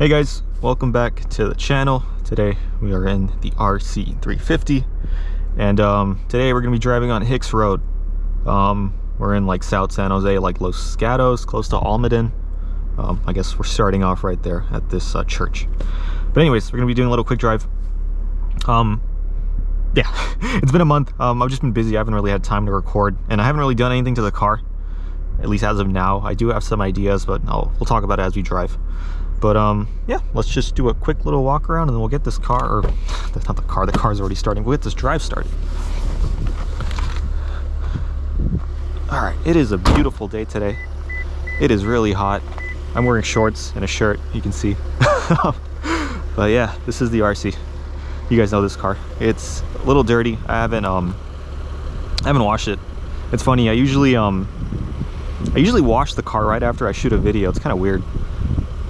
Hey guys, welcome back to the channel. Today we are in the RC350 and today we're gonna be driving on Hicks Road. We're in like South San Jose, like Los Gatos, close to Almaden. I guess we're starting off right there at this church. But anyways, we're gonna be doing a little quick drive. Yeah, it's been a month. I've just been busy. I haven't really had time to record, and I haven't really done anything to the car, at least as of now. I do have some ideas, but we'll talk about it as we drive. But yeah, let's just do a quick little walk around and then we'll get this car, or that's not the car's already starting. We'll get this drive started. All right, it is a beautiful day today. It is really hot. I'm wearing shorts and a shirt, you can see. But yeah, this is the RC. You guys know this car. It's a little dirty. I haven't washed it. It's funny, I usually wash the car right after I shoot a video. It's kind of weird.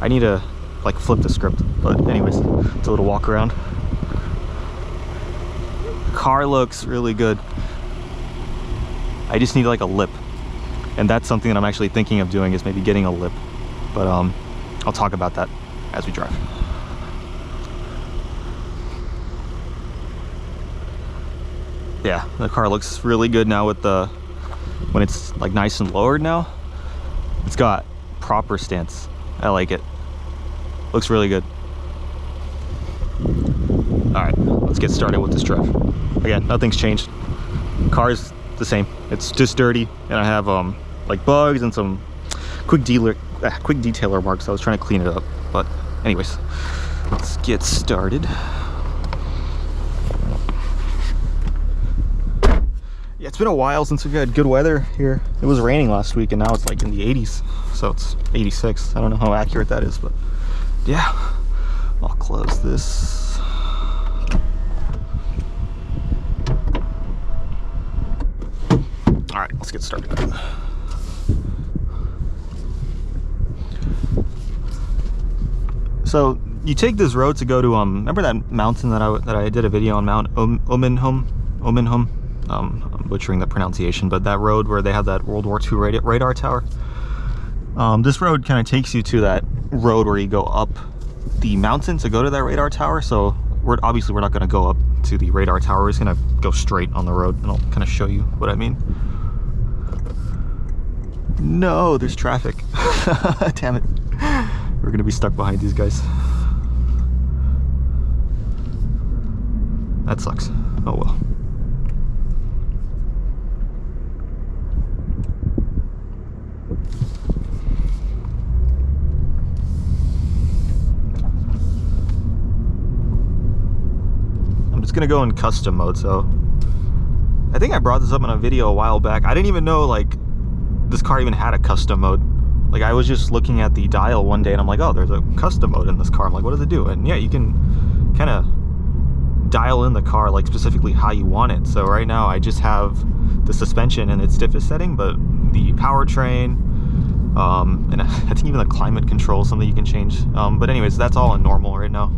I need to like flip the script, but anyways, it's a little walk around. The car looks really good. I just need like a lip, and that's something that I'm actually thinking of doing, is maybe getting a lip, but I'll talk about that as we drive. Yeah, the car looks really good now with when it's like nice and lowered now. It's got proper stance. I like it. Looks really good. All right, let's get started with this drive. Again, nothing's changed. Car's the same. It's just dirty, and I have like bugs and some quick detailer marks. I was trying to clean it up, but anyways, let's get started. Yeah, it's been a while since we've had good weather here. It was raining last week, and now it's like in the 80s, so it's 86. I don't know how accurate that is, but yeah, I'll close this. All right, let's get started. So you take this road to go to remember that mountain that I did a video on, Mount Omenhom? I'm butchering the pronunciation, but that road where they have that World War II radar tower. This road kind of takes you to that road where you go up the mountain to go to that radar tower. So obviously we're not going to go up to the radar tower. We're just going to go straight on the road, and I'll kind of show you what I mean. No, there's traffic. Damn it. We're going to be stuck behind these guys. That sucks. Oh well. It's gonna go in custom mode. So I think I brought this up in a video a while back. I didn't even know like this car even had a custom mode. Like, I was just looking at the dial one day and I'm like, oh, there's a custom mode in this car. I'm like, what does it do? And yeah, you can kind of dial in the car like specifically how you want it. So right now I just have the suspension in its stiffest setting, but the powertrain, and I think even the climate control is something you can change. But anyways, that's all in normal right now,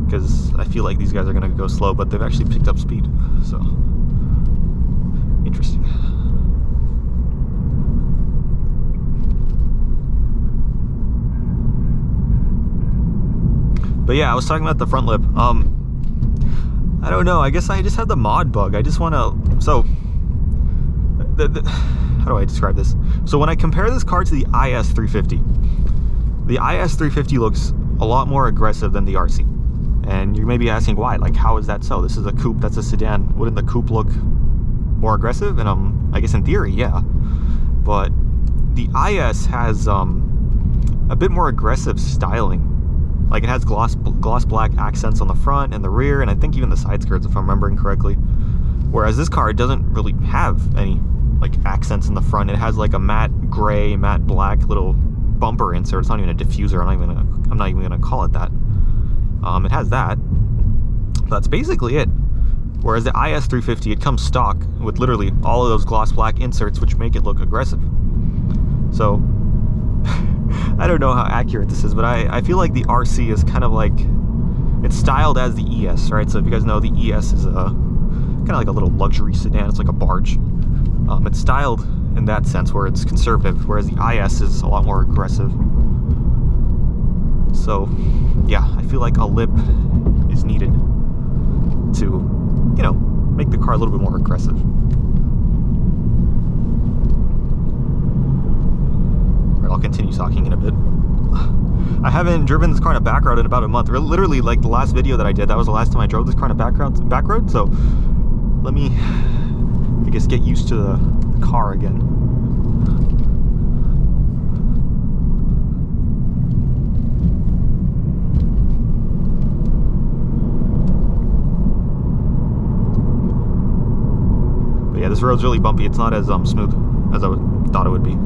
because I feel like these guys are going to go slow, but they've actually picked up speed, so interesting. But yeah, I was talking about the front lip. I don't know, I guess I just had the mod bug. I just want to, so how do I describe this? So when I compare this car to the IS350, the IS350 looks a lot more aggressive than the RC. And you may be asking why, like, how is that so? This is a coupe, that's a sedan. Wouldn't the coupe look more aggressive? And I guess in theory, yeah. But the IS has a bit more aggressive styling. Like, it has gloss black accents on the front and the rear, and I think even the side skirts, if I'm remembering correctly. Whereas this car doesn't really have any like accents in the front. It has like a matte gray, matte black little bumper insert. It's not even a diffuser. I'm not even gonna call it that. It has that. That's basically it. Whereas the IS350, it comes stock with literally all of those gloss black inserts, which make it look aggressive. So I don't know how accurate this is, but I feel like the RC is kind of like, it's styled as the ES, right? So if you guys know, the ES is kind of like a little luxury sedan. It's like a barge. It's styled in that sense where it's conservative, whereas the IS is a lot more aggressive. So yeah, I feel like a lip is needed to, you know, make the car a little bit more aggressive. All right, I'll continue talking in a bit. I haven't driven this car in a back road in about a month. Literally, like the last video that I did, that was the last time I drove this car in a back road. So let me, I guess, get used to the car again. But yeah, this road's really bumpy. It's not as smooth as I thought it would be.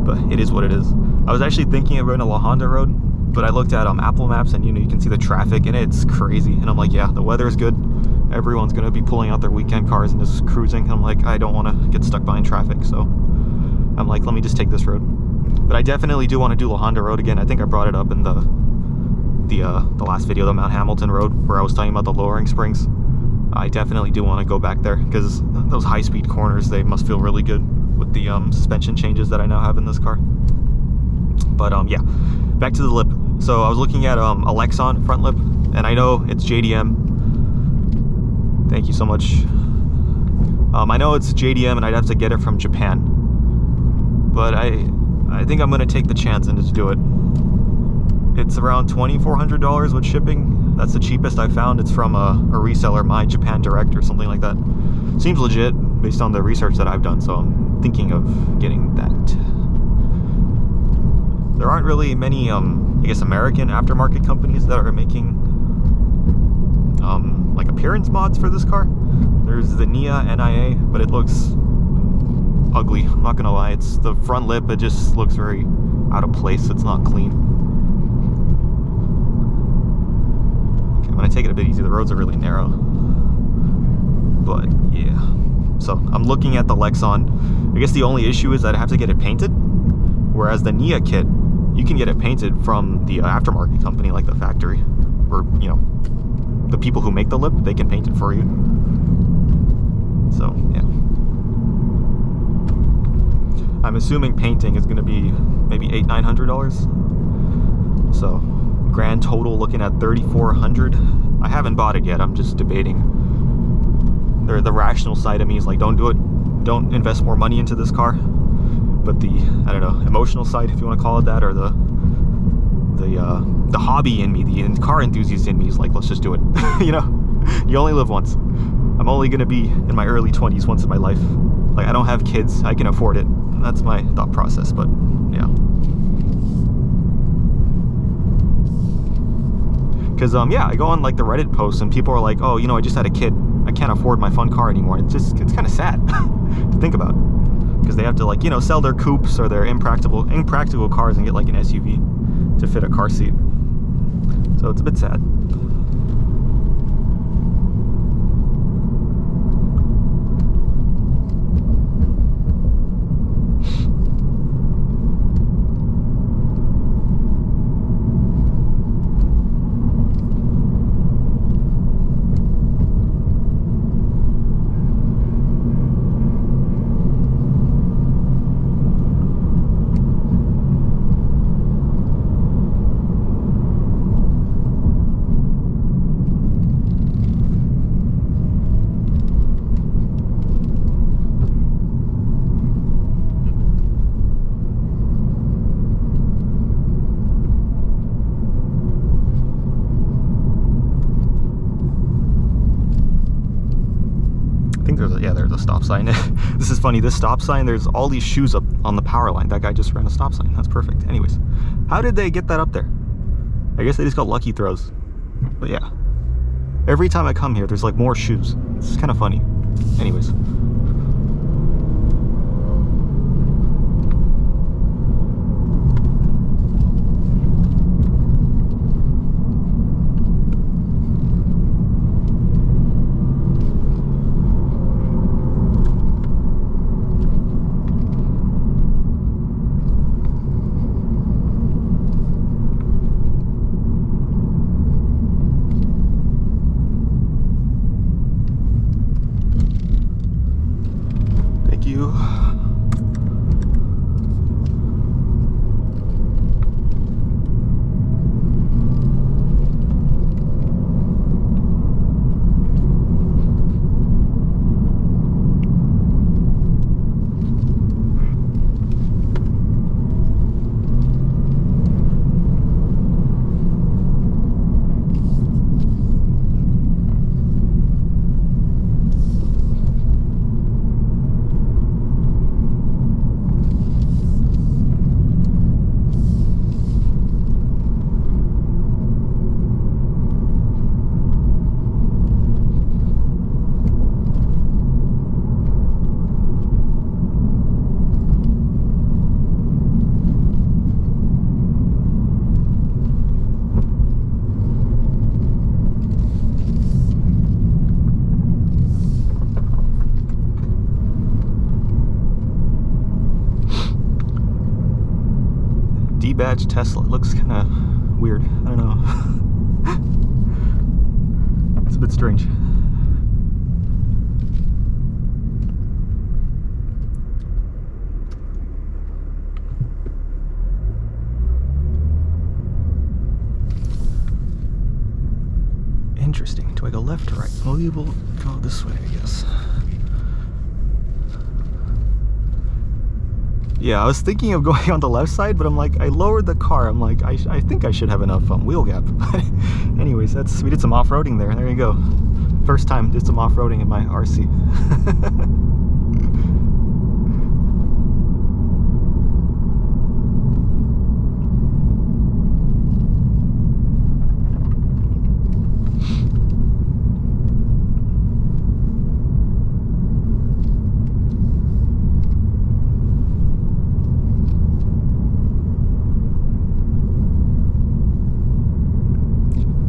But it is what it is. I was actually thinking of going to La Honda Road, but I looked at Apple Maps, and you know, you can see the traffic and it's crazy. And I'm like, yeah, the weather is good. Everyone's gonna be pulling out their weekend cars and just cruising. And I'm like, I don't want to get stuck behind traffic, so I'm like, let me just take this road. But I definitely do want to do La Honda Road again. I think I brought it up in the last video, the Mount Hamilton Road, where I was talking about the lowering springs. I definitely do want to go back there because those high-speed corners, they must feel really good with the suspension changes that I now have in this car. But yeah, back to the lip. So I was looking at a Lexus front lip, and I know it's JDM. Thank you so much. I know it's JDM, and I'd have to get it from Japan, but I think I'm gonna take the chance and just do it. It's around $2,400 with shipping. That's the cheapest I found. It's from a reseller, My Japan Direct or something like that. Seems legit based on the research that I've done, so I'm thinking of getting that. There aren't really many, I guess, American aftermarket companies that are making like appearance mods for this car. There's the NIA, but it looks ugly. I'm not gonna lie. It's the front lip. It just looks very out of place. It's not clean. Okay, I'm gonna take it a bit easy. The roads are really narrow. But yeah. So I'm looking at the Lexus. I guess the only issue is that I have to get it painted. Whereas the NIA kit, you can get it painted from the aftermarket company, like the factory, or, you know, the people who make the lip, they can paint it for you. So yeah, I'm assuming painting is going to be maybe $800-900. So grand total looking at $3,400. I haven't bought it yet. I'm just debating. The rational side of me is like, don't do it. Don't invest more money into this car. But the, I don't know, emotional side, if you want to call it that, or the hobby in me, the car enthusiast in me is like, let's just do it. You know, you only live once. I'm only going to be in my early 20s once in my life. Like, I don't have kids. I can afford it. That's my thought process, but yeah. Because, yeah, I go on, like, the Reddit posts, and people are like, oh, you know, I just had a kid. I can't afford my fun car anymore. It's kind of sad to think about. Because they have to, like, you know, sell their coupes or their impractical cars and get like an SUV to fit a car seat. So it's a bit sad. There's a stop sign. This is funny, this stop sign, there's all these shoes up on the power line. That guy just ran a stop sign. That's perfect. Anyways, how did they get that up there? I guess they just got lucky throws. But yeah, every time I come here, there's like more shoes. It's kind of funny. Anyways. badge Tesla. It looks kind of weird. I don't know. It's a bit strange. Interesting. Do I go left or right? Well, we will go this way, I guess. Yeah, I was thinking of going on the left side, but I'm like, I lowered the car. I'm like, I think I should have enough wheel gap. Anyways, we did some off-roading there. There you go. First time did some off-roading in my RC.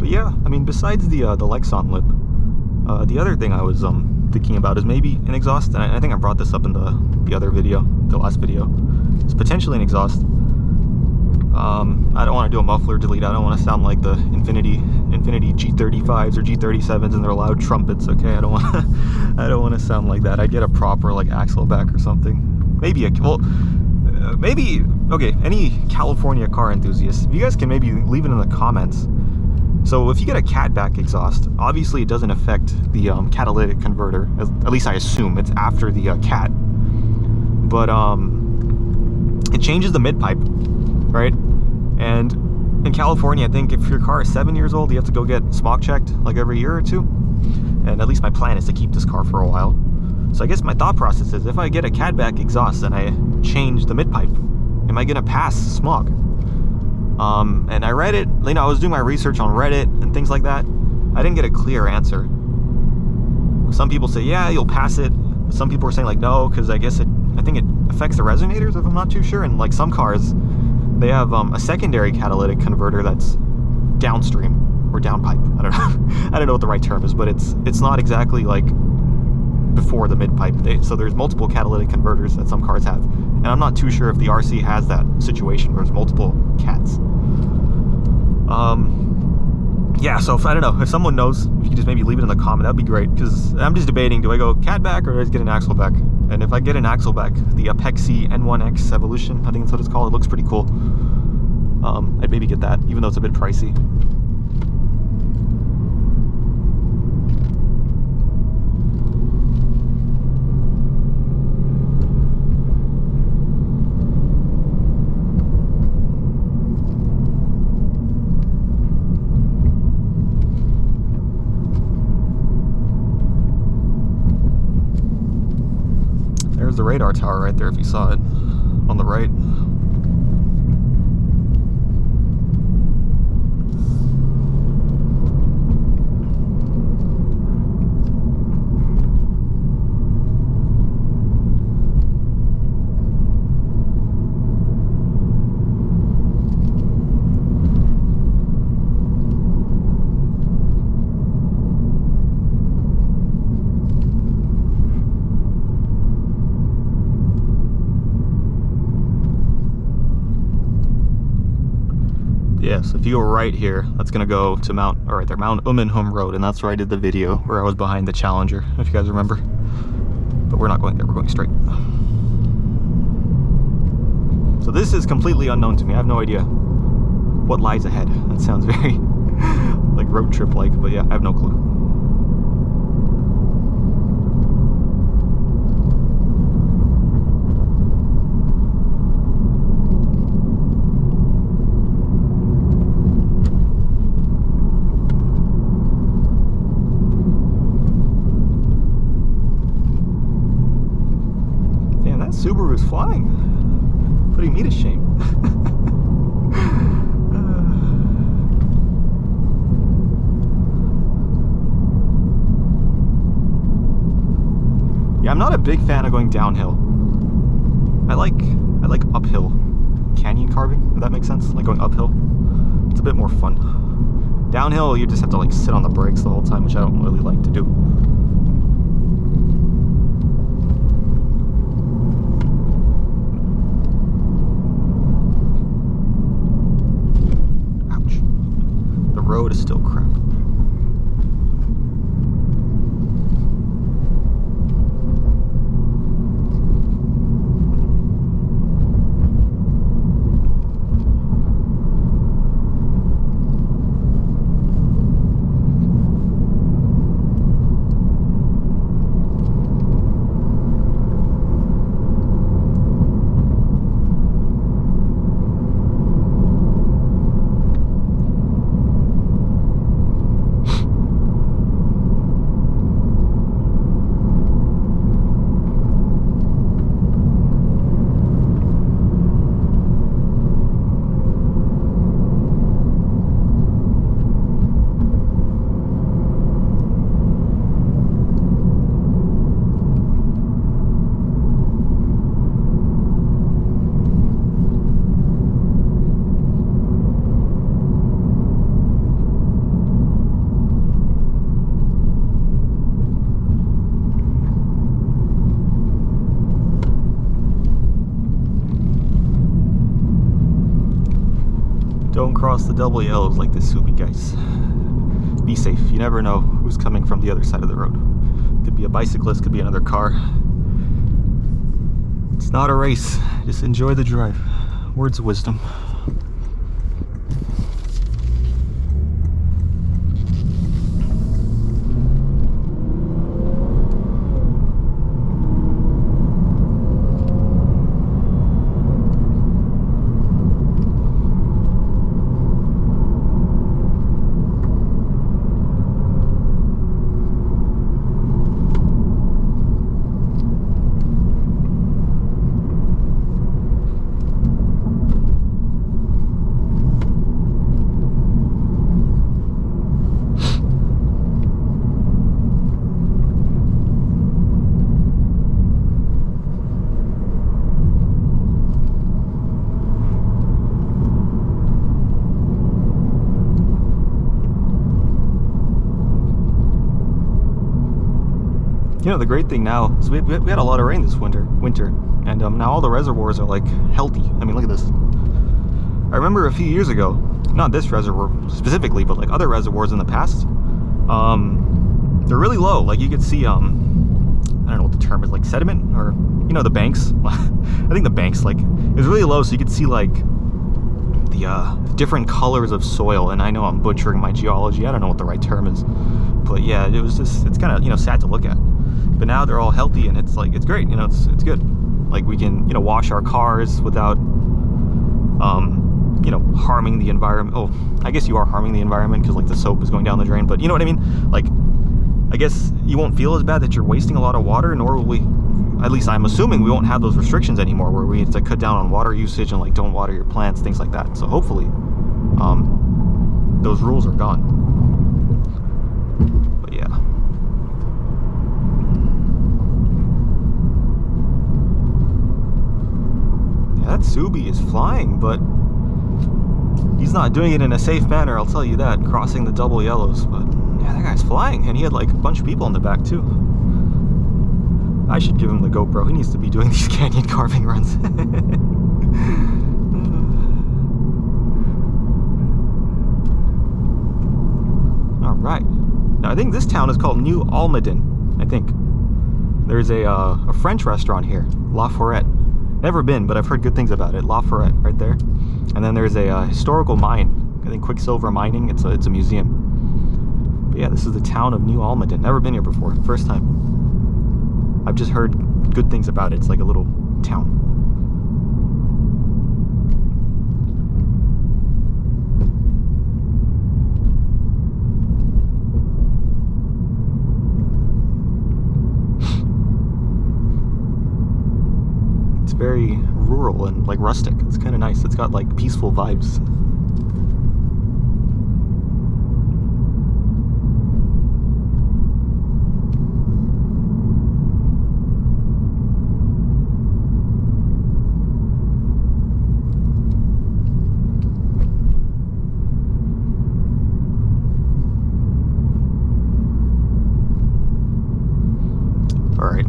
Yeah, I mean, besides the Lexon lip, the other thing I was thinking about is maybe an exhaust, and I think I brought this up in the other video, the last video. It's potentially an exhaust. I don't want to do a muffler delete. I don't want to sound like the Infinity G35s or G37s and their loud trumpets. Okay, I don't want to sound like that. I'd get a proper like Axleback or something. Maybe maybe okay. Any California car enthusiasts, you guys can maybe leave it in the comments. So if you get a catback exhaust, obviously it doesn't affect the catalytic converter. At least I assume it's after the cat. But it changes the mid-pipe, right? And in California, I think if your car is 7 years old, you have to go get smog checked like every year or two. And at least my plan is to keep this car for a while. So I guess my thought process is, if I get a catback exhaust and I change the mid-pipe, am I gonna pass smog? And I read it, you know, I was doing my research on Reddit and things like that. I didn't get a clear answer. Some people say, yeah, you'll pass it. Some people are saying like, no, because I think it affects the resonators, if I'm not too sure. And like some cars, they have a secondary catalytic converter that's downstream or downpipe. I don't know. I don't know what the right term is, but it's not exactly like before the mid-pipe. So there's multiple catalytic converters that some cars have. And I'm not too sure if the RC has that situation where there's multiple cats. Yeah, so I don't know, if someone knows, if you could just maybe leave it in the comment, that'd be great, because I'm just debating, do I go catback or do I just get an Axleback? And if I get an Axleback, the Apexi N1X Evolution, I think that's what it's called, it looks pretty cool. I'd maybe get that, even though it's a bit pricey. There's the radar tower right there if you saw it on the right. Yeah, so if you go right here, that's gonna go to Mount Ummenhum Road, and that's where I did the video where I was behind the Challenger, if you guys remember. But we're not going there, we're going straight. So this is completely unknown to me. I have no idea what lies ahead. That sounds very like road trip like, but yeah, I have no clue. Subaru's flying, putting me to shame. Yeah, I'm not a big fan of going downhill. I like uphill canyon carving, if that makes sense. Like going uphill, it's a bit more fun. Downhill, you just have to like sit on the brakes the whole time, which I don't really like to do. road is still crap. Don't cross the double yellows like this, soupy guys. Be safe. You never know who's coming from the other side of the road. Could be a bicyclist, could be another car. It's not a race. Just enjoy the drive. Words of wisdom. You know, the great thing now is we had a lot of rain this winter, and now all the reservoirs are like healthy. I mean, look at this. I remember a few years ago, not this reservoir specifically, but like other reservoirs in the past, they're really low. Like you could see, I don't know what the term is, like sediment, or you know, the banks. I think the banks, like it was really low, so you could see like the different colors of soil. And I know I'm butchering my geology. I don't know what the right term is, but yeah, it was just, it's kind of, you know, sad to look at. But now they're all healthy, and it's like, it's great, you know, it's good. Like we can, you know, wash our cars without, you know, harming the environment. Oh, I guess you are harming the environment because like the soap is going down the drain, but you know what I mean? Like, I guess you won't feel as bad that you're wasting a lot of water, nor will we, at least I'm assuming we won't have those restrictions anymore where we have to cut down on water usage and like don't water your plants, things like that. So hopefully, those rules are gone. But yeah. That Subi is flying, but he's not doing it in a safe manner, I'll tell you that, crossing the double yellows. But yeah, that guy's flying, and he had like a bunch of people in the back too. I should give him the GoPro. He needs to be doing these canyon carving runs. All right. Now I think this town is called New Almaden. I think there's a French restaurant here, La Forêt. Never been, but I've heard good things about it. La Forêt, right there. And then there's a historical mine. I think Quicksilver Mining. It's a museum. But yeah, this is the town of New Almaden. Never been here before. First time. I've just heard good things about it. It's like a little town. Very rural and like rustic. It's kind of nice. It's got like peaceful vibes.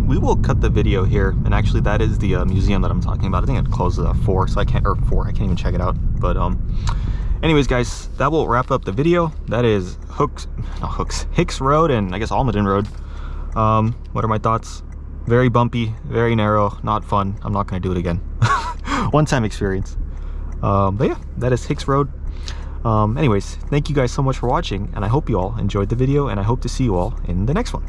We will cut the video here, and actually that is the museum that I'm talking about. I think it closes at 4, so I can't even check it out. But Anyways, guys, that will wrap up the video. That is Hicks Road and I guess Almaden Road. What are my thoughts? Very bumpy, very narrow, not fun. I'm not going to do it again. One-time experience. But yeah, that is Hicks Road. Anyways, thank you guys so much for watching, and I hope you all enjoyed the video, and I hope to see you all in the next one.